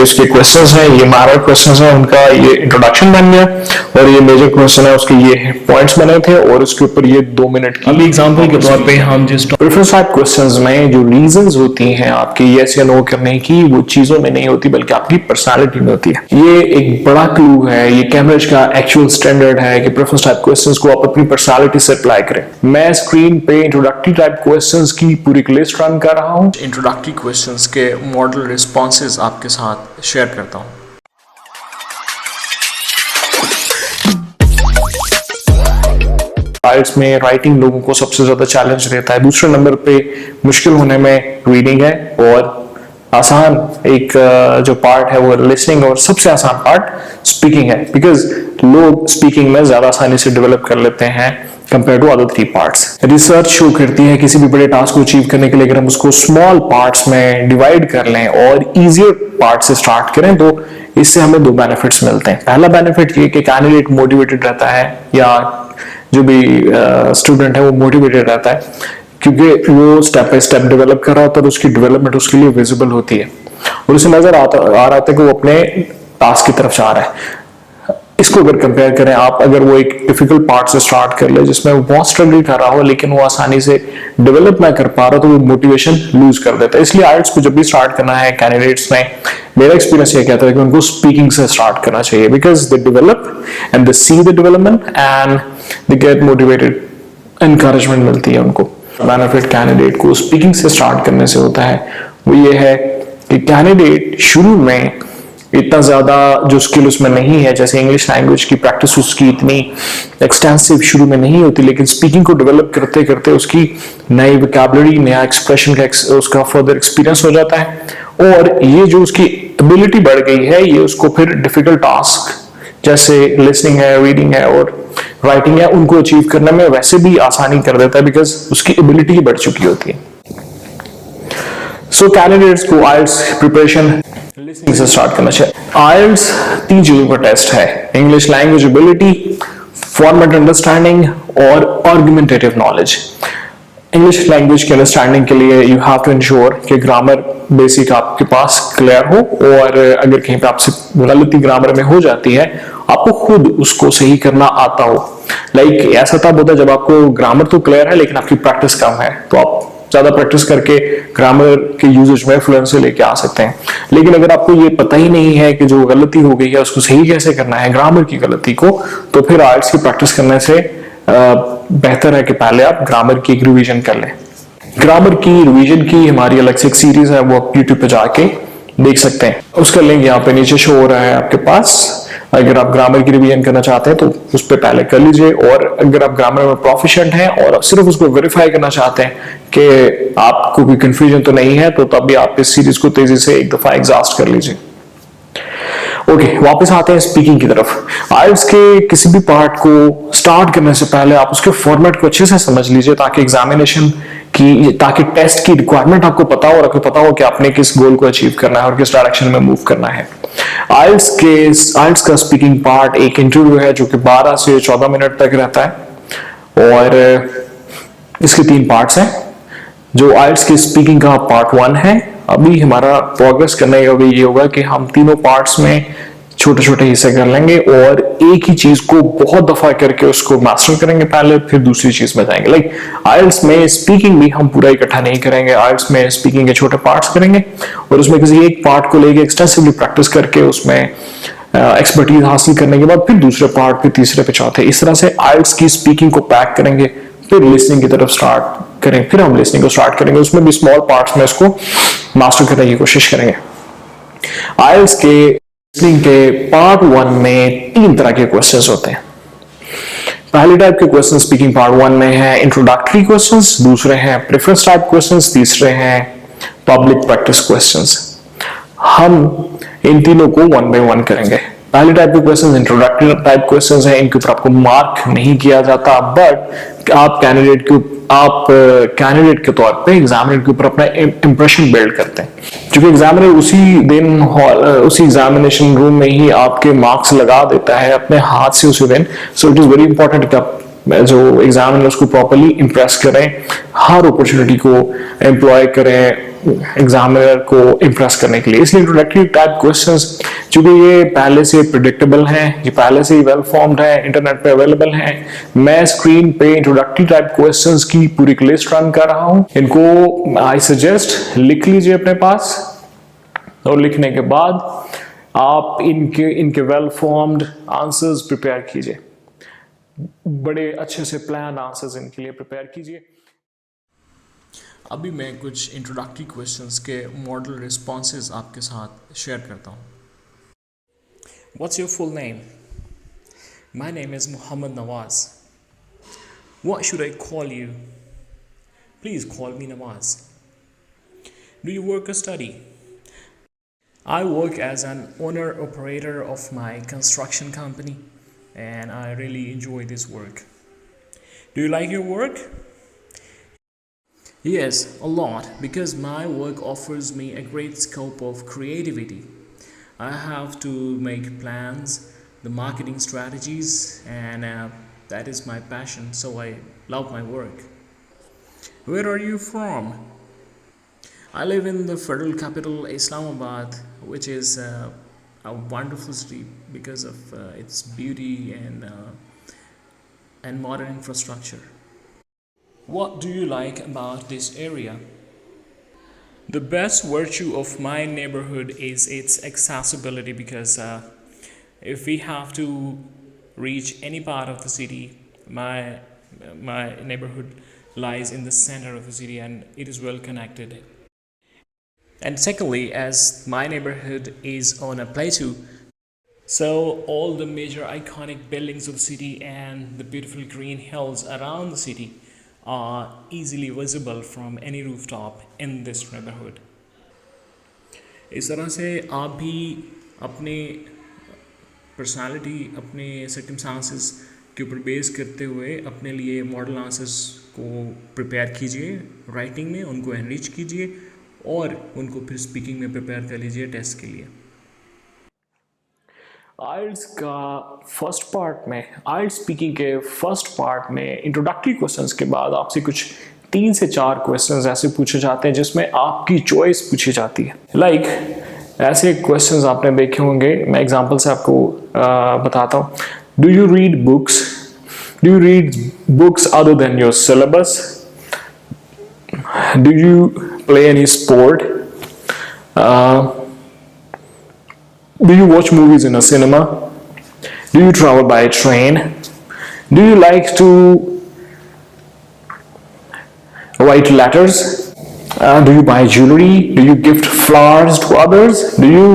इसके क्वेश्चंस हैं, ये माइनर क्वेश्चंस हैं, उनका ये इंट्रोडक्शन बन गया और ये मेजर क्वेश्चन है उसके ये पॉइंट्स बने थे और उसके ऊपर ये 2 मिनट की। अभी एग्जांपल के तौर पे हम जिस प्रेफरेंस टाइप क्वेश्चंस में जो रीजंस होती हैं आपके यस या नो करने की, वो चीजों में नहीं होती बल्कि आपकी पर्सनालिटी में होती है। ये एक बड़ा क्लू है, ये कैम्ब्रिज का एक्चुअल स्टैंडर्ड है कि प्रेफरेंस टाइप क्वेश्चंस को आप अपनी पर्सनालिटी से अप्लाई करें। मैं स्क्रीन पे इंट्रोडक्टरी टाइप क्वेश्चंस की पूरी लिस्ट रन कर रहा हूं। इंट्रोडक्टरी क्वेश्चंस के मॉडल रिस्पॉन्सेज आपके साथ शेयर करता हूं। आइल्स में राइटिंग लोगों को सबसे ज्यादा चैलेंज रहता है, दूसरे नंबर पे मुश्किल होने में रीडिंग है और आसान एक जो पार्ट है वो लिसनिंग और सबसे आसान पार्ट स्पीकिंग है, बिकॉज लोग स्पीकिंग में ज्यादा आसानी से डेवलप कर लेते हैं compare to other 3 parts. Research show करती है किसी भी बड़े टास्क को अचीव करने के लिए अगर हम उसको स्मॉल पार्ट्स में डिवाइड कर लें और इजियर पार्ट से स्टार्ट करें तो इससे हमें 2 बेनिफिट्स मिलते हैं। पहला बेनिफिट ये कि कैंडिडेट मोटिवेटेड रहता है या जो भी स्टूडेंट है वो मोटिवेटेड रहता है क्योंकि वो स्टेप बाय स्टेप डेवलप कर रहा होता है और उसकी डेवलपमेंट उसके लिए विजिबल होती है और उसे नजर आ रहा है कि वो अपने टास्क की तरफ जा रहा है। इसको अगर कंपेयर करें आप, अगर वो एक डिफिकल्ट पार्ट से स्टार्ट कर ले जिसमें वो बहुत स्ट्रगल कर रहा हो लेकिन वो आसानी से डेवलप ना कर पा रहा तो वो मोटिवेशन लूज कर देता है। इसलिए आइल्स को जब भी स्टार्ट करना है कैंडिडेट्स में, मेरा एक्सपीरियंस ये कहता है कि उनको स्पीकिंग से स्टार्ट करना चाहिए, because they develop and they see the development and they get motivated, encouragement मिलती है उनको। बेनिफिट कैंडिडेट को स्पीकिंग से स्टार्ट करने से होता है वो ये है कि कैंडिडेट शुरू में इतना ज्यादा जो स्किल उसमें नहीं है, जैसे इंग्लिश लैंग्वेज की प्रैक्टिस उसकी इतनी एक्सटेंसिव शुरू में नहीं होती, लेकिन स्पीकिंग को डेवलप करते करते उसकी नई वोकैबुलरी, नया एक्सप्रेशन का उसका फर्दर एक्सपीरियंस हो जाता है और ये जो उसकी एबिलिटी बढ़ गई है ये उसको फिर डिफिकल्ट टास्क जैसे लिसनिंग है, रीडिंग है और राइटिंग है उनको अचीव करने में वैसे भी आसानी कर देता है बिकॉज उसकी एबिलिटी बढ़ चुकी होती है। सो कैंडिडेट्स को आइल्स प्रिपरेशन लिसनिंग से स्टार्ट करना चाहिए। आइल्स 3 चीजों का टेस्ट है, English language ability, format understanding और आर्गुमेंटेटिव नॉलेज। इंग्लिश लैंग्वेज के अंडरस्टैंडिंग के लिए यू हैव टू इंश्योर कि ग्रामर बेसिक आपके पास क्लियर हो और अगर कहीं पे आपसे गलती ग्रामर में हो जाती है आपको खुद उसको सही करना आता हो। लाइक ऐसा तब होता है जब आपको ग्रामर तो क्लियर है लेकिन आपकी प्रैक्टिस कम है, तो आप ज्यादा प्रैक्टिस करके ग्रामर के यूजेज में फ्लुएंसी लेके आ सकते हैं। लेकिन अगर आपको ये पता ही नहीं है कि जो गलती हो गई है उसको सही कैसे करना है ग्रामर की गलती को, तो फिर आइल्स की प्रैक्टिस करने से बेहतर है कि पहले आप ग्रामर की एक रिवीजन कर लें। ग्रामर की रिवीजन की हमारी अलग से एक सीरीज है, वो आप यूट्यूब पे जाके देख सकते हैं, उसका लिंक यहाँ पे नीचे शो हो रहा है आपके पास। अगर आप ग्रामर की रिवीजन करना चाहते हैं तो उस पर पहले कर लीजिए, और अगर आप ग्रामर में प्रोफिशिएंट हैं और सिर्फ उसको वेरीफाई करना चाहते हैं कि आपको कोई कंफ्यूजन तो नहीं है, तो तब भी आप इस सीरीज को तेजी से एक दफा एग्जॉस्ट कर लीजिए। ओके, वापस आते हैं स्पीकिंग की तरफ। आइल्स के किसी भी पार्ट को स्टार्ट करने से पहले आप उसके फॉर्मेट को अच्छे से समझ लीजिए ताकि एग्जामिनेशन की, ताकि टेस्ट की रिक्वायरमेंट आपको पता हो और आपको पता हो कि आपने किस गोल को अचीव करना है और किस डायरेक्शन में मूव करना है। आइल्स का स्पीकिंग पार्ट एक इंटरव्यू है जो कि 12 से 14 मिनट तक रहता है और इसके 3 पार्ट्स हैं। जो आइल्स की स्पीकिंग का पार्ट 1 है, अभी हमारा प्रोग्रेस करने का भी ये होगा कि हम तीनों पार्ट्स में छोटे छोटे हिस्से कर लेंगे और एक ही चीज को बहुत दफा करके उसको मास्टर करेंगे पहले, फिर दूसरी चीज में जाएंगे। लाइक आइल्स में स्पीकिंग भी हम पूरा इकट्ठा नहीं करेंगे, आइल्स में स्पीकिंग के छोटे पार्ट्स करेंगे और उसमें किसी एक पार्ट को लेके एक्सटेंसिवली प्रैक्टिस करके उसमें एक्सपर्टीज हासिल करने के बाद फिर दूसरे पार्ट, फिर तीसरे पे चौथे, इस तरह से आइल्स की स्पीकिंग को पैक करेंगे, फिर लिसनिंग की तरफ स्टार्ट करें, फिर हम लिसनिंग को स्टार्ट करेंगे, उसमें भी स्मॉल पार्ट्स में इसको मास्टर करने की कोशिश करेंगे। आइल्स के लिसनिंग के पार्ट 1 में 3 तरह के क्वेश्चंस होते हैं। पहले टाइप के क्वेश्चन स्पीकिंग पार्ट 1 में है इंट्रोडक्टरी क्वेश्चंस, दूसरे हैं प्रेफरेंस टाइप क्वेश्चंस, तीसरे हैं पब्लिक प्रैक्टिस क्वेश्चंस। हम इन तीनों को 1 by 1 करेंगे। पहले टाइप के क्वेश्चंस इंट्रोडक्टरी टाइप क्वेश्चंस हैं, इनके ऊपर आपको मार्क नहीं किया जाता, बट आप कैंडिडेट के तौर पे एग्जामिनर के ऊपर अपना इंप्रेशन बिल्ड करते हैं, क्योंकि एग्जामिनर उसी एग्जामिनेशन रूम में ही आपके मार्क्स लगा देता है अपने हाथ से उसी दिन। So it is very important कि आप जो एग्जामिनर उसको प्रॉपरली इम्प्रेस करें, हर अपॉर्चुनिटी को एम्प्लॉय करें एग्जामिनर को इम्प्रेस करने के लिए। इसलिए इंट्रोडक्टरी टाइप क्वेश्चंस, चूंकि ये पहले से प्रिडिक्टेबल हैं, ये पहले से ही वेल फॉर्म्ड है, इंटरनेट पे अवेलेबल हैं, मैं स्क्रीन पे इंट्रोडक्टरी टाइप क्वेश्चंस की पूरी लिस्ट रन कर रहा हूं। इनको आई सजेस्ट लिख लीजिए अपने पास, और लिखने के बाद आप इनके वेल फॉर्म्ड आंसर्स प्रिपेयर कीजिए, बड़े अच्छे से प्लान आंसर्स इनके लिए प्रिपेयर कीजिए। अभी मैं कुछ इंट्रोडक्टरी क्वेश्चंस के मॉडल रिस्पॉन्सेज आपके साथ शेयर करता हूँ। What's your full name? My name is Muhammad Nawaz. What should I call you? Please call me Nawaz. Do you work or study? I work as an owner-operator of my construction company, and I really enjoy this work. Do you like your work? Yes, a lot, because my work offers me a great scope of creativity. I have to make plans, the marketing strategies, and that is my passion, so I love my work. Where are you from? I live in the federal capital, Islamabad, which is a wonderful city because of its beauty and modern infrastructure. What do you like about this area? The best virtue of my neighborhood is its accessibility, because if we have to reach any part of the city, my neighborhood lies in the center of the city and it is well connected. And secondly, as my neighborhood is on a plateau, so all the major iconic buildings of the city and the beautiful green hills around the city are easily visible from any rooftop in this neighborhood. इस तरह से आप भी अपने personality, अपने circumstances के ऊपर base करते हुए अपने लिए मॉडल आंसर्स को प्रिपेयर कीजिए राइटिंग में, उनको एनरिच कीजिए और उनको फिर स्पीकिंग में प्रिपेयर कर लीजिए टेस्ट के लिए। आइल्स का फर्स्ट पार्ट में, आइल्स स्पीकिंग के फर्स्ट पार्ट में इंट्रोडक्टरी क्वेश्चंस के बाद आपसे कुछ 3 से 4 क्वेश्चंस ऐसे पूछे जाते हैं जिसमें आपकी चॉइस पूछी जाती है। लाइक ऐसे क्वेश्चंस आपने देखे होंगे, मैं एग्जांपल से आपको बताता हूँ। Do you read books? Do you read books other than your syllabus? Do you play any sport? Do you watch movies in a cinema? Do you travel by train? Do you like to write letters? Do you buy jewelry? Do you gift flowers to others? Do you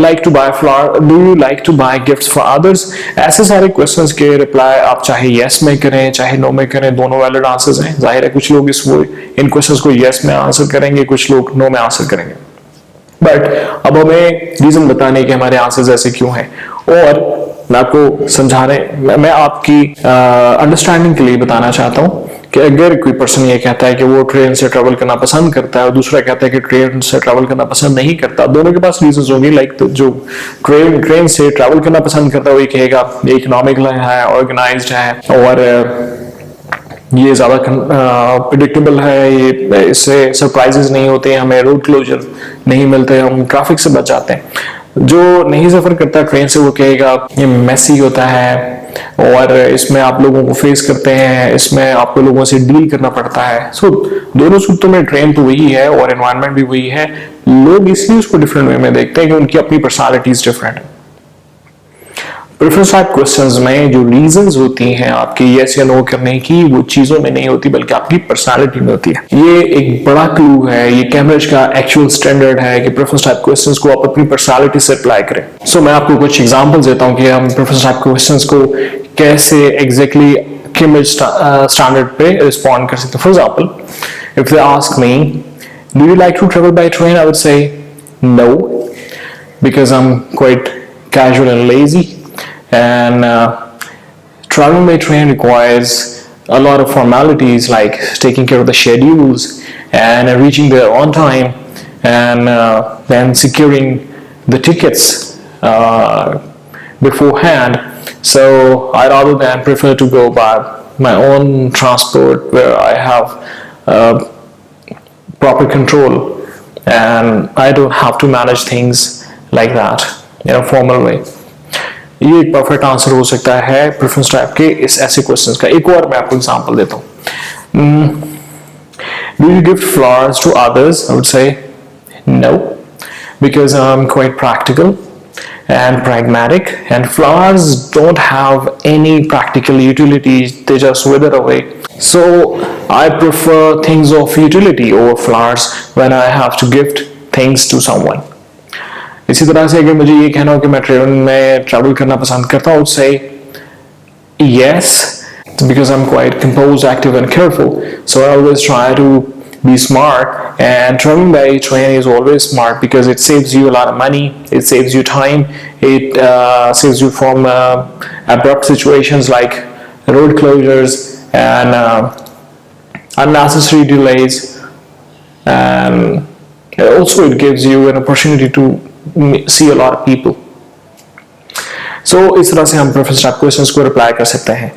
like to buy flower? Do you like to buy gifts for others? ऐसे सारे questions के reply आप चाहे yes में करें चाहे no में करें, दोनों वैलिड आंसर्स हैं। जाहिर है कुछ लोग इन क्वेश्चंस को yes में आंसर करेंगे, कुछ लोग no में आंसर करेंगे, बट अब हमें रीजन बताने के हमारे आंसर्स ऐसे क्यों हैं, और मैं आपको समझाने, मैं आपकी अंडरस्टैंडिंग के लिए बताना चाहता हूं कि अगर कोई पर्सन ये कहता है कि वो ट्रेन से ट्रैवल करना पसंद करता है और दूसरा कहता है कि ट्रेन से ट्रैवल करना पसंद नहीं करता, दोनों के पास रीजंस होंगे। लाइक तो जो ट्रेन से ट्रैवल करना पसंद करता है वो ये कहेगा ये इकोनॉमिकल है, ऑर्गेनाइज्ड है और ये ज़्यादा प्रिडिक्टेबल है, ये इससे सरप्राइजेस नहीं होते, हमें रोड क्लोजर नहीं मिलते, हम ट्रैफिक से बच जाते हैं। जो नहीं सफ़र करता ट्रेन से वो कहेगा ये मेसी होता है और इसमें आप लोगों को फेस करते हैं, इसमें आपको लोगों से डील करना पड़ता है। सो दोनों सूत्रों में ट्रेन तो वही है और एनवायरनमेंट भी वही है, लोग इसलिए उसको डिफरेंट वे में देखते हैं कि उनकी अपनी पर्सनालिटीज डिफरेंट है। प्रेफरेंस टाइप क्वेश्चंस में जो रीजंस होती हैं आपकी यस या नो करने की, वो चीजों में नहीं होती बल्कि आपकी पर्सनालिटी में होती है। ये एक बड़ा क्लू है, ये कैम्ब्रिज का एक्चुअल स्टैंडर्ड है कि प्रेफरेंस टाइप क्वेश्चंस को आप अपनी पर्सनालिटी से अप्लाई करें। सो मैं आपको कुछ एग्जांपल्स देता हूं कि हम प्रेफरेंस टाइप क्वेश्चंस को कैसे एग्जैक्टली कैम्ब्रिज स्टैंडर्ड पे रिस्पॉन्ड कर सकते हैं। For example, if they ask me do you like to travel by train, I would say no because I am quite casual and lazy, and traveling by train requires a lot of formalities like taking care of the schedules and reaching there on time and then securing the tickets beforehand. So I rather than prefer to go by my own transport where I have proper control and I don't have to manage things like that in a formal way. ये एक perfect answer हो सकता है preference type के इस ऐसे questions का. एक और मैं आपको एग्जांपल देता हूँ. Do you gift flowers to others? I would say no, because I'm quite practical and pragmatic, and flowers don't have any practical utility, they just wither away. So I prefer things of utility over flowers when I have to gift things to someone. इसी तरह से अगर मुझे ये कहना हो कि मैं ट्रेन में ट्रैवल करना पसंद करता हूँ, say yes, because I'm quite composed, active and careful, so I always try to be smart, and traveling by train is always smart because it saves you a lot of money, it saves you time, it saves you from abrupt situations like road closures and unnecessary delays, and also it gives you an opportunity to see a lot of people. So इस तरह से हम preference type questions को reply कर सकते हैं.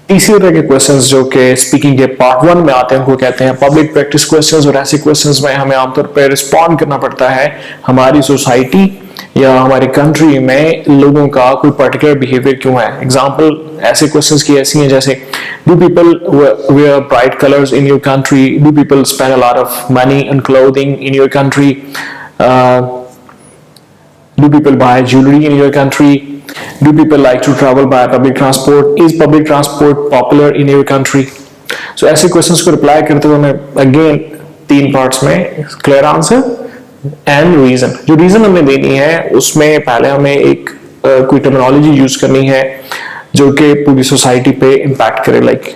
तीसरी तरह के क्वेश्चंस जो कि स्पीकिंग के पार्ट 1 में आते हैं उनको कहते हैं पब्लिक प्रैक्टिस क्वेश्चंस, और ऐसे क्वेश्चंस में हमें आमतौर पर रिस्पॉन्ड करना पड़ता है हमारी सोसाइटी या हमारी कंट्री में लोगों का कोई पर्टिकुलर बिहेवियर क्यों है. एग्जांपल ऐसे क्वेश्चंस की ऐसी हैं जैसे do people wear bright colours in your country, do people spend a lot of money on clothing in your country, do people buy jewelry in your country, do people like to travel by public transport, is public transport popular in your country. So ऐसे questions को reply करते हुए मैं again 3 parts में clear answer and reason. जो reason हमें देनी है उसमें पहले हमें एक कोई टर्मिनोलॉजी यूज करनी है जो कि पूरी सोसाइटी पे इम्पैक्ट करे, लाइक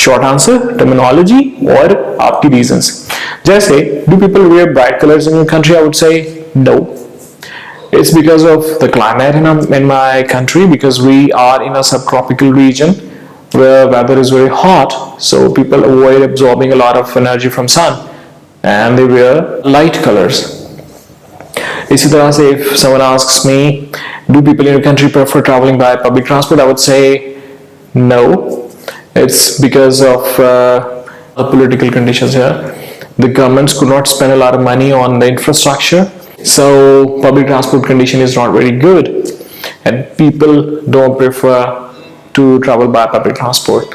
शॉर्ट आंसर, टर्मिनोलॉजी और आपकी रीजंस. जैसे do people wear bright colours in your country, I would say no. It's because of the climate in my country, because we are in a subtropical region where weather is very hot, so people avoid absorbing a lot of energy from sun and they wear light colors. इसी तरह से if someone asks me, do people in your country prefer traveling by public transport, I would say no. It's because of the political conditions here. The governments could not spend a lot of money on the infrastructure, so public transport condition is not very good and people don't prefer to travel by public transport.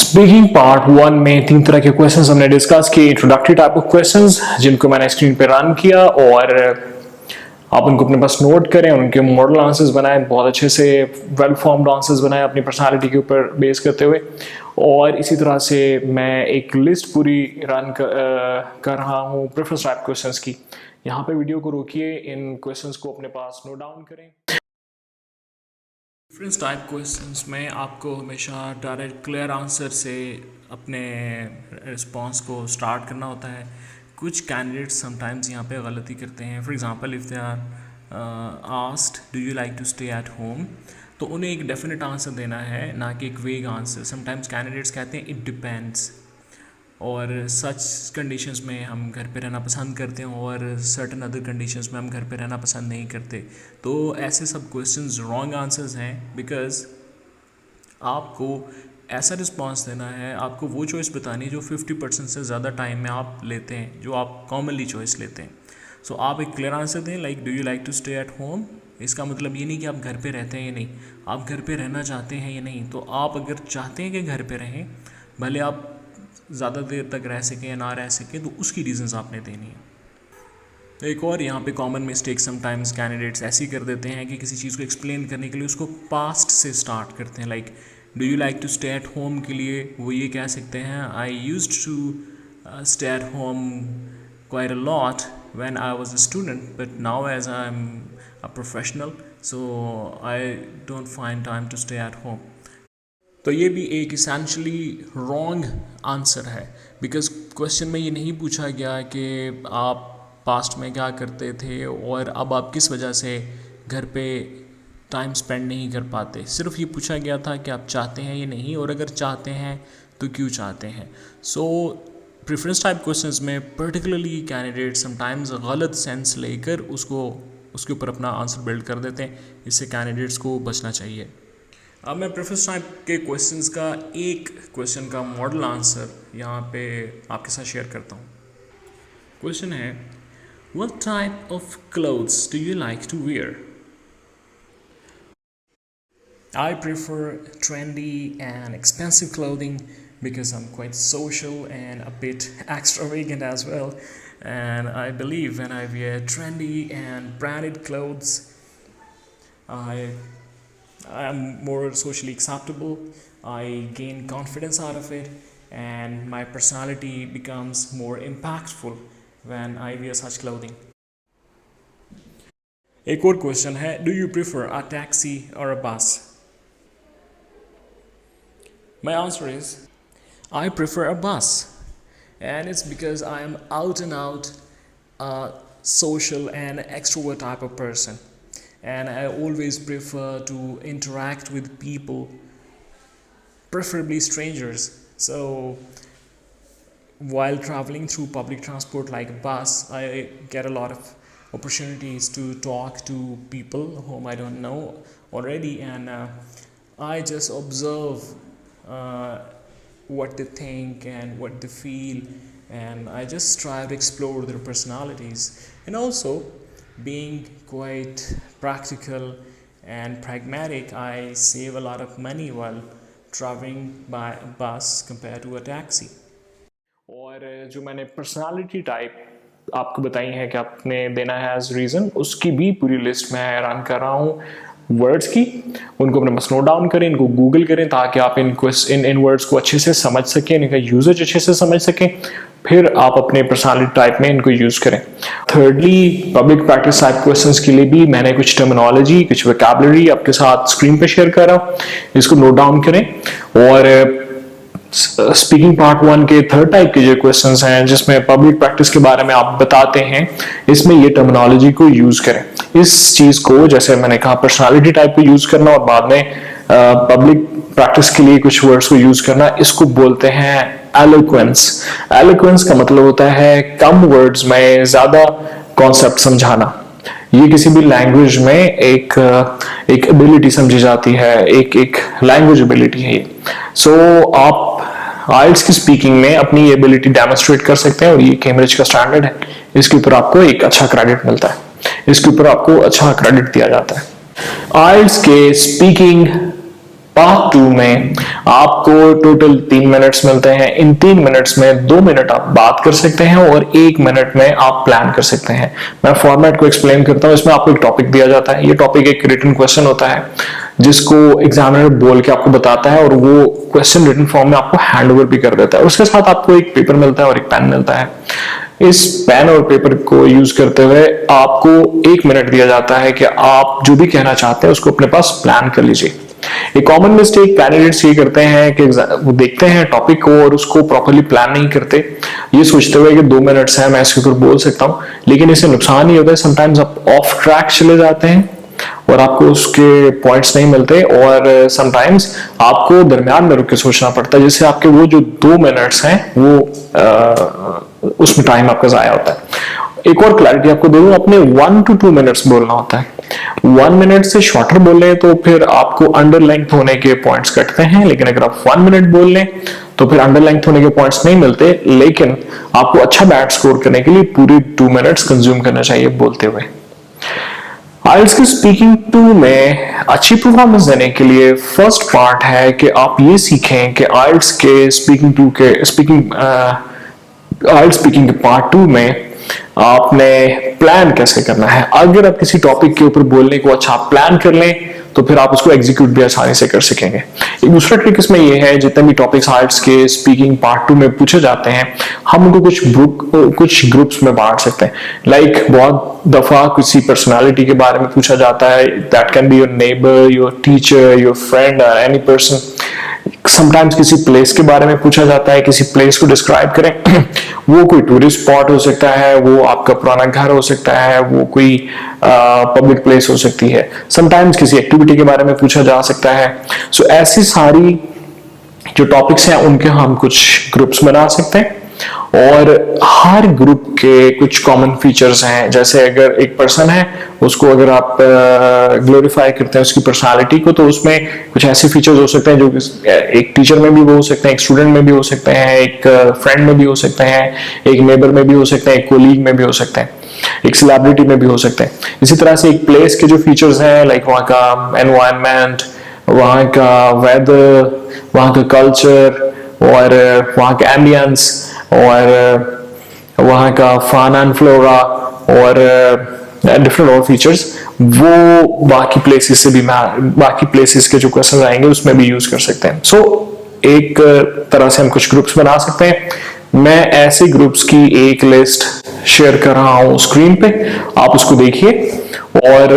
Speaking part 1 में 3 तरह के questions हमने discuss किए. Introductory type of questions जिनको मैंने screen पे run किया और आप उनको अपने पास नोट करें, उनके मॉडल आंसर्स बनाए, बहुत अच्छे से वेल फॉर्म्ड आंसर्स बनाए अपनी पर्सनालिटी के ऊपर बेस करते हुए. और इसी तरह से मैं एक लिस्ट पूरी रन कर रहा हूँ प्रेफरेंस टाइप क्वेश्चंस की. यहाँ पे वीडियो को रोकिए, इन क्वेश्चंस को अपने पास नोट डाउन करें. प्रेफरेंस टाइप क्वेश्चंस में आपको हमेशा डायरेक्ट क्लियर आंसर से अपने रिस्पांस को स्टार्ट करना होता है. कुछ कैंडिडेट्स समटाइम्स यहाँ पे गलती करते हैं. For example if they are asked do you like to stay at home, तो उन्हें एक डेफिनेट आंसर देना है, ना कि एक वेग आंसर. समटाइम्स कैंडिडेट्स कहते हैं इट डिपेंड्स, और सच कंडीशंस में हम घर पे रहना पसंद करते हैं और सर्टन अदर कंडीशंस में हम घर पे रहना पसंद नहीं करते. तो ऐसे सब क्वेश्चंस रॉन्ग आंसर्स हैं, बिकॉज आपको ऐसा रिस्पांस देना है, आपको वो चॉइस बतानी है जो 50% से ज़्यादा टाइम में आप लेते हैं, जो आप कॉमनली चॉइस लेते हैं. सो आप एक क्लियर आंसर दें, like do you like to stay at home. इसका मतलब ये नहीं कि आप घर पे रहते हैं या नहीं, आप घर पे रहना चाहते हैं या नहीं. तो आप अगर चाहते हैं कि घर पे रहें, भले आप ज़्यादा देर तक रह सकें या ना रह सकें, तो उसकी रीज़न्स आपने देनी है. तो एक और यहाँ पे कॉमन मिस्टेक समटाइम्स कैंडिडेट्स ऐसी कर देते हैं कि किसी चीज़ को एक्सप्लेन करने के लिए उसको पास्ट से स्टार्ट करते हैं. Like do you like to stay at home के लिए वो ये कह सकते हैं, I used to stay at home quite a lot when I was a student, but now as I am a professional, so I don't find time to stay at home. तो ये भी एक इसेंशली रॉन्ग आंसर है, because question में ये नहीं पूछा गया कि आप पास्ट में क्या करते थे और अब आप किस वजह से घर पे टाइम स्पेंड नहीं कर पाते. सिर्फ ये पूछा गया था कि आप चाहते हैं या नहीं, और अगर चाहते हैं तो क्यों चाहते हैं. सो प्रेफरेंस टाइप क्वेश्चंस में पर्टिकुलरली कैंडिडेट समटाइम्स गलत सेंस लेकर उसको उसके ऊपर अपना आंसर बिल्ड कर देते हैं। इससे कैंडिडेट्स को बचना चाहिए। अब मैं प्रेफरेंस टाइप के क्वेश्चंस का एक क्वेश्चन का मॉडल आंसर यहाँ पे आपके साथ शेयर करता हूँ। क्वेश्चन है, what type of clothes do you like to wear? I prefer trendy and expensive clothing because I'm quite social and a bit extravagant as well. And I believe when I wear trendy and branded clothes, I am more socially acceptable. I gain confidence out of it, and my personality becomes more impactful when I wear such clothing. एक और question है, do you prefer a taxi और अ बस? My answer is I prefer a bus, and it's because I am out and out a social and extrovert type of person, and I always prefer to interact with people, preferably strangers. So while traveling through public transport like bus, I get a lot of opportunities to talk to people whom I don't know already, and I just observe what they think and what they feel, and I just try to explore their personalities. And also, being quite practical and pragmatic, I save a lot of money while traveling by bus compared to a taxi. और जो मैंने personality type आपको बताई है कि आपने देना है एज रीजन, उसकी भी पूरी लिस्ट मैं रन कर रहा हूँ वर्ड्स की। उनको अपने बस नोट डाउन करें, इनको गूगल करें ताकि आप इन वर्ड्स को अच्छे से समझ सकें, इनका यूजेज अच्छे से समझ सकें, फिर आप अपने पर्सनालिटी टाइप में इनको यूज करें। Thirdly, public practice type questions के लिए भी मैंने कुछ टर्मिनोलॉजी, कुछ वोकैबुलरी आपके साथ स्क्रीन पे शेयर कर रहा हूँ, इसको नोट डाउन करें। और स्पीकिंग पार्ट 1 के थर्ड टाइप के जो क्वेश्चंस हैं जिसमें पब्लिक प्रैक्टिस के बारे में आप बताते हैं, इसमें ये टर्मिनोलॉजी को यूज करें। इस चीज को, जैसे मैंने कहा, पर्सनालिटी टाइप को यूज करना और बाद में पब्लिक प्रैक्टिस के लिए कुछ वर्ड्स को यूज करना, इसको बोलते हैं एलोक्वेंस। एलोक्वेंस का मतलब होता है कम वर्ड्स में ज्यादा कॉन्सेप्ट समझाना। ये किसी भी लैंग्वेज में एक एबिलिटी समझी जाती है, एक लैंग्वेज एबिलिटी है ये। सो आप आइल्स की स्पीकिंग में अपनी एबिलिटी डेमोन्स्ट्रेट कर सकते हैं और ये कैम्ब्रिज का स्टैंडर्ड है। इसके ऊपर आपको एक अच्छा क्रेडिट मिलता है, इसके ऊपर आपको अच्छा क्रेडिट दिया जाता है। आइल्स के स्पीकिंग पार्ट 2 में आपको टोटल 3 मिनट्स मिलते हैं। इन 3 मिनट्स में 2 मिनट आप बात कर सकते हैं और 1 मिनट में आप प्लान कर सकते हैं। मैं फॉर्मेट को एक्सप्लेन करता हूं। इसमें आपको एक टॉपिक दिया जाता है। ये टॉपिक एक रिटन क्वेश्चन होता है जिसको एग्जामिनर बोल के आपको बताता है और वो क्वेश्चन रिटन फॉर्म में आपको हैंड ओवर भी कर देता है। उसके साथ आपको एक पेपर मिलता है और एक पेन मिलता है। इस पेन और पेपर को यूज करते हुए आपको 1 मिनट दिया जाता है कि आप जो भी कहना चाहते हैं उसको अपने पास प्लान कर लीजिए। एक कॉमन मिस्टेक कैंडिडेट्स ये करते हैं कि वो देखते हैं टॉपिक को और उसको प्रॉपर्ली प्लान नहीं करते, ये सोचते हुए कि 2 मिनट्स है, मैं इसके ऊपर बोल सकता हूं। लेकिन इससे नुकसान ही होता है, समटाइम्स आप ऑफ ट्रैक चले जाते हैं और आपको उसके पॉइंट्स नहीं मिलते और समटाइम्स आपको दरमियान में रुक के सोचना पड़ता है, जिससे आपके वो जो 2 मिनट्स हैं वो उसमें टाइम आपका जाया होता है। एक और क्लैरिटी आपको दे दूं, अपने 1 to 2 मिनट्स बोलना होता है। 1 मिनट से शॉर्टर बोल लें तो फिर आपको अंडर लेंथ होने के पॉइंट्स कटते हैं, लेकिन अगर आप 1 मिनट बोल लें तो फिर अंडर लेंथ होने के पॉइंट्स नहीं मिलते, लेकिन आपको अच्छा बैट स्कोर करने के लिए पूरी 2 मिनट्स कंज्यूम करना चाहिए बोलते हुए। आइल्स की स्पीकिंग 2 में अच्छी परफॉर्मेंस देने के लिए फर्स्ट पार्ट है कि आप ये सीखें कि आइल्स के स्पीकिंग के पार्ट 2 में आपने प्लान कैसे करना है। अगर आप किसी टॉपिक के ऊपर बोलने को अच्छा प्लान कर लें तो फिर आप उसको एग्जीक्यूट भी आसानी से कर सकेंगे। एक दूसरा ट्रिक इसमें यह है, जितने भी टॉपिक्स आइल्स के स्पीकिंग पार्ट 2 में पूछे जाते हैं, हम उनको कुछ ग्रुप्स में बांट सकते हैं। लाइक बहुत दफा किसी पर्सनालिटी के बारे में पूछा जाता है, that can be your neighbour, your teacher, your friend, any person. Sometimes किसी प्लेस के बारे में पूछा जाता है, किसी प्लेस को डिस्क्राइब करें। वो कोई टूरिस्ट स्पॉट हो सकता है, वो आपका पुराना घर हो सकता है, वो कोई पब्लिक प्लेस हो सकती है। समटाइम्स किसी एक्टिविटी के बारे में पूछा जा सकता है। सो ऐसी सारी जो टॉपिक्स हैं उनके हम कुछ ग्रुप्स बना सकते हैं और हर ग्रुप के कुछ कॉमन फीचर्स हैं। जैसे अगर एक पर्सन है, उसको अगर आप ग्लोरीफाई करते हैं उसकी पर्सनालिटी को, तो उसमें कुछ ऐसे फीचर्स हो सकते हैं जो एक टीचर में भी वो हो सकते हैं, एक स्टूडेंट में भी हो सकते हैं, एक फ्रेंड में भी हो सकते हैं, एक नेबर में भी हो सकते हैं, एक कोलीग में भी हो सकते हैं, एक सेलिब्रिटी में भी हो सकते हैं। इसी तरह से एक प्लेस के जो फीचर्स हैं, लाइक वहाँ का एनवायरनमेंट, वहाँ का वेदर, वहाँ का कल्चर, और वहाँ का एम्बियंस, और वहाँ का फाना एंड फ्लोरा, और डिफरेंट और फीचर्स, वो बाकी प्लेसेस से भी, बाकी प्लेसेस के जो क्वेश्चन आएंगे उसमें भी यूज कर सकते हैं। सो एक तरह से हम कुछ ग्रुप्स बना सकते हैं। मैं ऐसे ग्रुप्स की एक लिस्ट शेयर कर रहा हूं स्क्रीन पे, आप उसको देखिए। और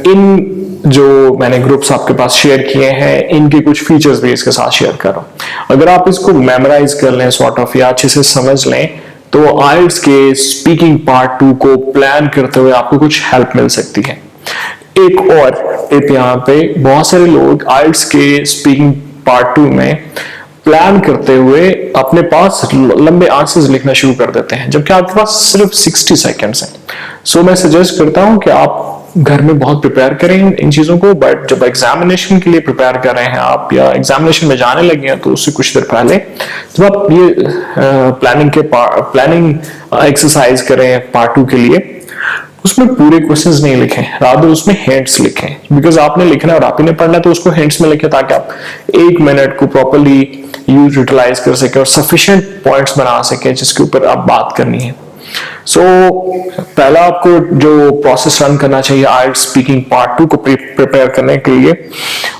इन जो मैंने ग्रुप्स आपके पास शेयर किए हैं, इनके कुछ फीचर्स भी इसके साथ शेयर कर रहा हूं। अगर आप इसको मेमोराइज कर लें सॉर्ट ऑफ, या अच्छे से समझ लें, तो आइल्स के स्पीकिंग पार्ट 2 को प्लान करते हुए आपको कुछ हेल्प मिल सकती है। एक और टिप यहाँ पे, बहुत सारे लोग आइल्स के स्पीकिंग पार्ट 2 में प्लान करते हुए अपने पास लंबे आंसर्स लिखना शुरू कर देते हैं, जबकि आपके पास सिर्फ 60 सेकेंड्स हैं। सो मैं सजेस्ट करता हूं कि आप घर में बहुत प्रिपेयर करें इन चीजों को, बट जब एग्जामिनेशन के लिए प्रिपेयर कर रहे हैं आप, या एग्जामिनेशन में जाने लगे हैं, तो उससे कुछ देर पहले जब आप ये प्लानिंग एक्सरसाइज करें पार्ट 2 के लिए, उसमें पूरे क्वेश्चंस नहीं लिखें, रादर उसमें हिंट्स लिखें, बिकॉज आपने लिखना है और आप ही ने पढ़ना है, तो उसको हिंट्स में लिखें ताकि आप 1 मिनट को प्रॉपर्ली यूटिलाइज कर सके और सफिशिएंट पॉइंट्स बना सके जिसके ऊपर आप बात करनी है। सो पहला आपको जो प्रोसेस रन करना चाहिए आइल्ट्स स्पीकिंग पार्ट 2 को प्रिपेयर करने के लिए,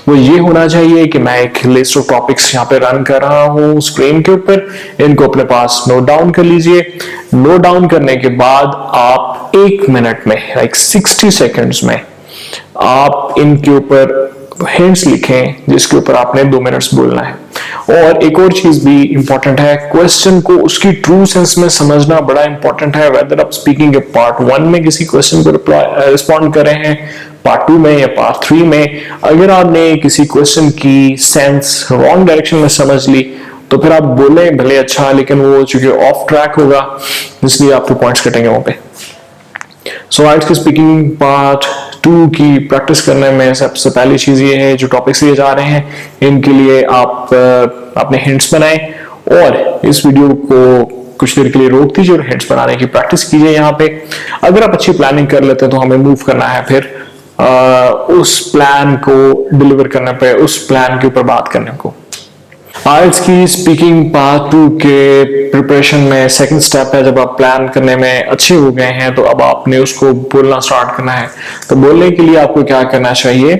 वो ये होना चाहिए कि मैं एक लिस्ट ऑफ टॉपिक्स यहाँ पे रन कर रहा हूँ स्क्रीन के ऊपर, इनको अपने पास नोट डाउन कर लीजिए। नोट डाउन करने के बाद आप 1 मिनट में, लाइक 60 सेकेंड्स में, आप इनके ऊपर हिंट्स लिखें जिसके ऊपर आपने 2 मिनट्स बोलना है। और एक और चीज भी इंपॉर्टेंट है, क्वेश्चन को उसकी ट्रू सेंस में समझना बड़ा इंपॉर्टेंट है। वेदर आप स्पीकिंग के पार्ट 1 में किसी क्वेश्चन को रिस्पॉन्ड कर रहे हैं, पार्ट 2 में या पार्ट 3 में, अगर आपने किसी क्वेश्चन की सेंस रॉन्ग डायरेक्शन में समझ ली, तो फिर आप बोले भले अच्छा, लेकिन वो चूंकि ऑफ ट्रैक होगा, इसलिए आपको पॉइंट्स कटेंगे वहां पे। सो आइल्ट्स की स्पीकिंग पार्ट 2 की प्रैक्टिस करने में सबसे पहली चीज ये है, जो टॉपिक्स लिए जा रहे हैं इनके लिए आप अपने हिंट्स बनाएं, और इस वीडियो को कुछ देर के लिए रोक दीजिए और हिंट्स बनाने की प्रैक्टिस कीजिए। यहाँ पे अगर आप अच्छी प्लानिंग कर लेते हैं तो हमें मूव करना है फिर उस प्लान को डिलीवर करने पे, उस प्लान के ऊपर बात करने को। आइल्ट्स की स्पीकिंग पार्ट 2 के प्रिपरेशन में सेकंड स्टेप है, जब आप प्लान करने में अच्छे हो गए हैं तो अब आपने उसको बोलना स्टार्ट करना है। तो बोलने के लिए आपको क्या करना चाहिए,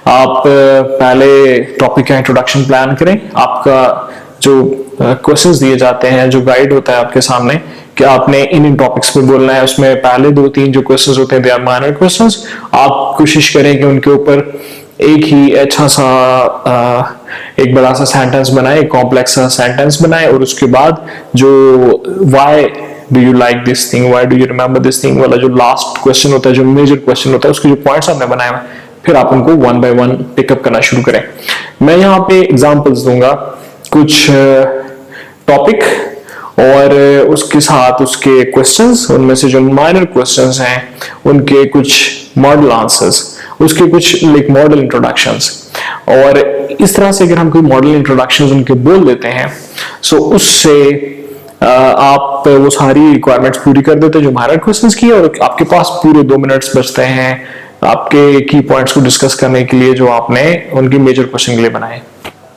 आप पहले टॉपिक का इंट्रोडक्शन प्लान करें। आपका जो क्वेश्चंस दिए जाते हैं, जो गाइड होता है आपके सामने कि आपने इन टॉपिक्स पे बोलना है, उसमें पहले 2-3 जो क्वेश्चंस होते हैं दे आर माइनर क्वेश्चंस। आप कोशिश करें कि उनके ऊपर एक ही अच्छा सा एक बड़ा सा सेंटेंस बनाए, एक कॉम्प्लेक्स सा सेंटेंस बनाए, और उसके बाद जो why do you like this thing, why do you remember this thing वाला जो लास्ट क्वेश्चन होता है, जो मेजर क्वेश्चन होता है, उसके जो पॉइंट्स आपने बनाए हैं, फिर आप उनको 1 बाय 1 पिकअप करना शुरू करें। मैं यहाँ पे एग्जांपल्स दूंगा कुछ टॉपिक और उसके साथ उसके क्वेश्चंस, उनमें से जो माइनर क्वेश्चंस हैं उनके कुछ मॉडल आंसर्स, उसके कुछ लाइक मॉडल इंट्रोडक्शंस। और इस तरह से अगर हम कोई मॉडल इंट्रोडक्शंस उनके बोल देते हैं, सो उससे आप वो सारी रिक्वायरमेंट्स पूरी कर देते हैं जो माइनर क्वेश्चंस की, और आपके पास पूरे 2 मिनट्स बचते हैं आपके की पॉइंट्स को डिस्कस करने के लिए जो आपने उनके मेजर क्वेश्चन के लिए बनाए।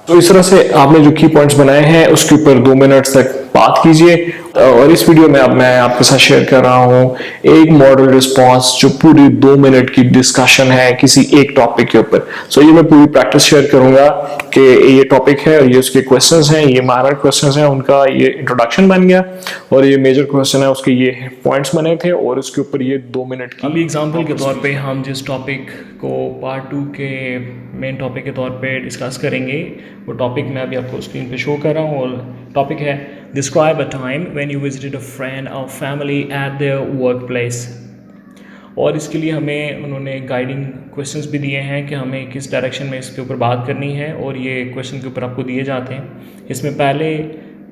तो इस तरह से आपने जो की पॉइंट्स बनाए हैं उसके ऊपर 2 मिनट्स तक बात कीजिए। और इस वीडियो में अब मैं आपके साथ शेयर कर रहा हूं एक मॉडल रिस्पांस जो पूरी 2 मिनट की डिस्कशन है किसी एक टॉपिक के ऊपर। सो ये मैं पूरी प्रैक्टिस शेयर करूंगा कि ये टॉपिक है और ये उसके क्वेश्चंस हैं, ये माइनर क्वेश्चंस हैं, उनका ये इंट्रोडक्शन बन गया, और ये मेजर क्वेश्चन है उसके ये पॉइंट्स बने थे, और उसके ऊपर ये 2 मिनट की। अभी एग्जांपल के तौर पे हम जिस टॉपिक को पार्ट 2 के मेन टॉपिक के तौर पे डिस्कस करेंगे, वो टॉपिक मैं अभी आपको स्क्रीन पे शो कर रहा हूँ, और टॉपिक है describe a time when you visited a friend और family at their work place. और इसके लिए हमें उन्होंने गाइडिंग क्वेश्चंस भी दिए हैं कि हमें किस डायरेक्शन में इसके ऊपर बात करनी है, और ये क्वेश्चन के ऊपर आपको दिए जाते हैं। इसमें पहले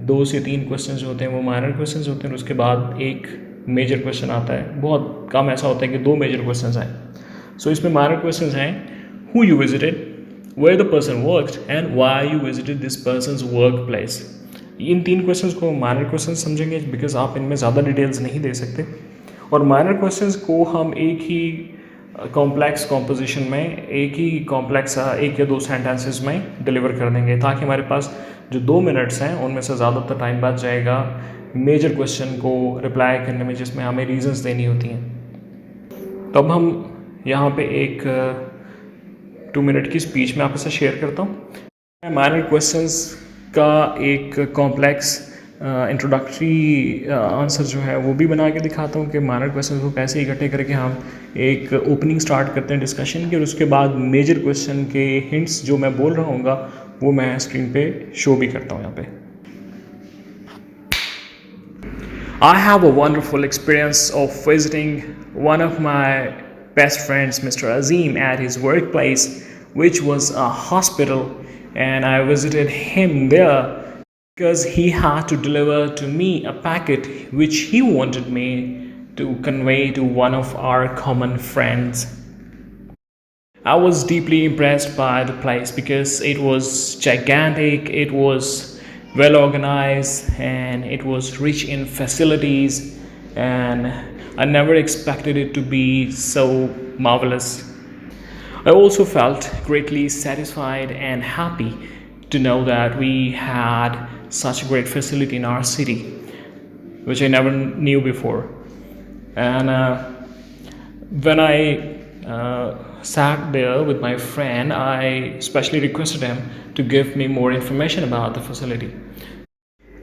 2 से 3 क्वेश्चन जो होते हैं वो माइनर क्वेश्चन होते हैं, उसके बाद एक मेजर क्वेश्चन आता है। बहुत कम ऐसा होता है कि 2 मेजर क्वेश्चन आए। सो इसमें माइनर क्वेश्चन हैं, who you visited, where the person worked and why you visited this persons work place. इन 3 क्वेश्चन को माइनर क्वेश्चन समझेंगे बिकॉज आप इनमें ज़्यादा डिटेल्स नहीं दे सकते। और माइनर क्वेश्चंस को हम एक ही कॉम्प्लेक्स कॉम्पोजिशन में, एक ही कॉम्प्लेक्स 1 या 2 सेंटेंसेस में डिलीवर कर देंगे, ताकि हमारे पास जो 2 मिनट्स हैं उनमें से ज़्यादातर टाइम बच जाएगा मेजर क्वेश्चन को रिप्लाई करने में, जिसमें हमें रीजंस देनी होती हैं। तो अब हम यहाँ पे एक 2 मिनट की स्पीच में आपके साथ शेयर करता हूँ। मैं माइनर क्वेश्चंस का एक कॉम्प्लेक्स इंट्रोडक्टरी आंसर जो है वो भी बना के दिखाता हूँ कि माइनर क्वेश्चन को कैसे इकट्ठे करके हम एक ओपनिंग स्टार्ट करते हैं डिस्कशन की, और उसके बाद मेजर क्वेश्चन के हिंट्स जो मैं बोल रहा हूँगा वो मैं स्क्रीन पे शो भी करता हूँ यहाँ पे। I have a wonderful experience of visiting one of my best friends, Mr. Azim, at his workplace, which was a hospital, and I visited him there because he had to deliver to me a packet which he wanted me to convey to one of our common friends. I was deeply impressed by the place because it was gigantic, it was well organized, and it was rich in facilities, and I never expected it to be so marvelous. I also felt greatly satisfied and happy to know that we had such a great facility in our city, which I never knew before. And when I sat there with my friend, I specially requested him to give me more information about the facility.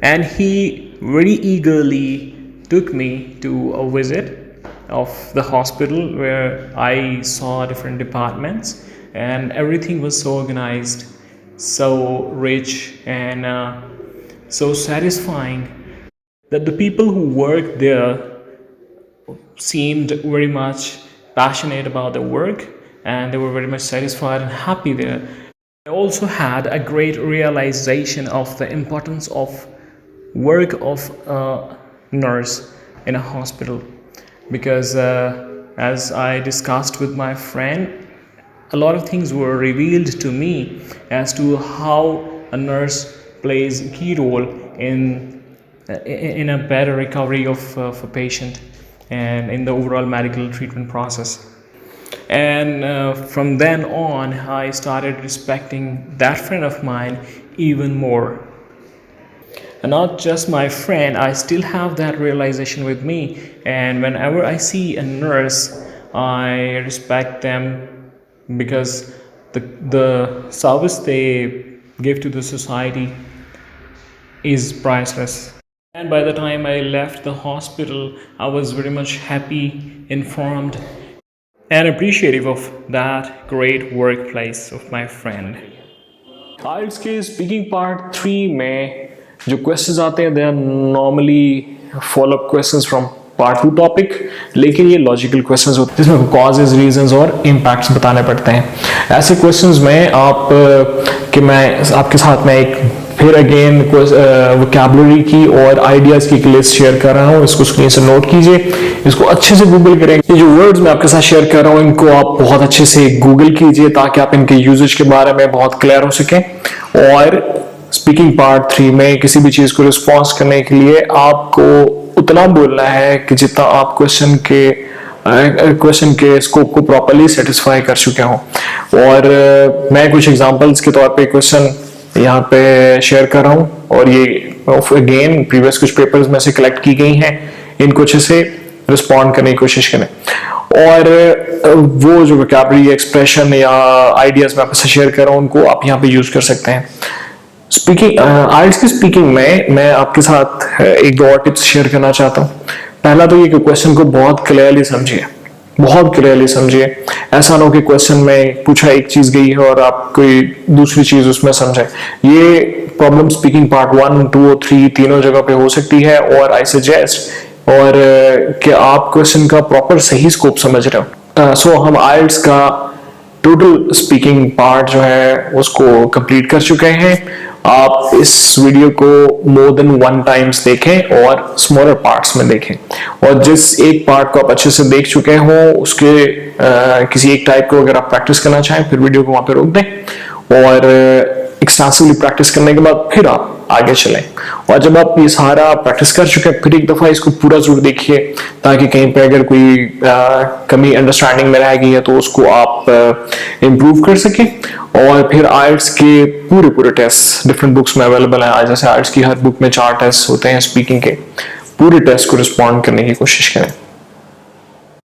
And he very eagerly took me to a visit of the hospital where I saw different departments, and everything was so organized, so rich, and so satisfying that the people who worked there seemed very much passionate about their work, and they were very much satisfied and happy there. I also had a great realization of the importance of work of a nurse in a hospital, because as I discussed with my friend, a lot of things were revealed to me as to how a nurse plays a key role in a better recovery of a patient and in the overall medical treatment process. And from then on, I started respecting that friend of mine even more. And not just my friend, I still have that realization with me, and whenever I see a nurse, I respect them because the service they give to the society is priceless. And by the time I left the hospital, I was very much happy, informed, and appreciative of that great workplace of my friend. IELTS के speaking part 3 में जो questions आते हैं, they are normally follow up questions from part 2 topic, लेकिन ये logical questions होते हैं जिसमें कॉजेज, रीजंस और इम्पैक्ट्स बताने पड़ते हैं। ऐसे क्वेश्चंस में आप कि मैं आपके साथ में एक फिर अगेन वोकैबुलरी की और आइडियाज की एक लिस्ट शेयर कर रहा हूँ। इसको स्क्रीन से नोट कीजिए, इसको अच्छे से गूगल करेंगे। ये जो वर्ड्स मैं आपके साथ शेयर कर रहा हूँ, इनको आप बहुत अच्छे से गूगल कीजिए ताकि आप इनके यूजेज के बारे में बहुत क्लियर हो सकें। और स्पीकिंग पार्ट 3 में किसी भी चीज को रिस्पॉन्स करने के लिए आपको उतना बोलना है कि जितना आप क्वेश्चन के स्कोप को प्रॉपर्ली सेटिस्फाई कर चुके हो। और मैं कुछ एग्जांपल्स के तौर पे क्वेश्चन यहाँ पे शेयर कर रहा हूँ, और ये अगेन प्रीवियस कुछ पेपर्स में से कलेक्ट की गई हैं। इनको अच्छे से रिस्पॉन्ड करने की कोशिश करें, और वो जो वोकैबुलरी, एक्सप्रेशन या आइडियाज मैं आपके साथ शेयर कर रहा हूँ, उनको आप यहाँ पे यूज कर सकते हैं। स्पीकिंग आइल्स की स्पीकिंग में मैं आपके साथ एक दो और टिप्स शेयर करना चाहता हूँ। पहला तो ये कि क्वेश्चन को बहुत क्लियरली समझिए, बहुत क्लियरली समझिए। ऐसा ना हो कि क्वेश्चन में पूछा एक चीज गई है और आप कोई दूसरी चीज उसमें समझे। ये प्रॉब्लम स्पीकिंग पार्ट 1, 2 और 3 तीनों जगह पे हो सकती है, और आई सजेस्ट और कि आप क्वेश्चन का प्रॉपर सही स्कोप समझ रहे हो। सो हम आइल्स का टोटल स्पीकिंग पार्ट जो है उसको कंप्लीट कर चुके हैं, आप इस वीडियो को मोर देन 1 टाइम्स देखें और स्मॉलर पार्ट्स में देखें, और जिस एक पार्ट को आप अच्छे से देख चुके हो उसके किसी एक टाइप को अगर आप प्रैक्टिस करना चाहें फिर वीडियो को वहां पे रोक दें, और एक्सटेंसिवली प्रैक्टिस करने के बाद फिर आप आगे चलें। और जब आप ये सारा प्रैक्टिस कर चुके हैं फिर एक दफा इसको पूरा जरूर देखिए, ताकि कहीं पे अगर कोई कमी अंडरस्टैंडिंग में रह गई है तो उसको आप इम्प्रूव कर सकें। और फिर आइल्स के पूरे पूरे टेस्ट डिफरेंट बुक्स में अवेलेबल हैं। आज जैसे आइल्स की हर बुक में 4 टेस्ट होते हैं स्पीकिंग के, पूरे टेस्ट को रिस्पॉन्ड करने की कोशिश करें।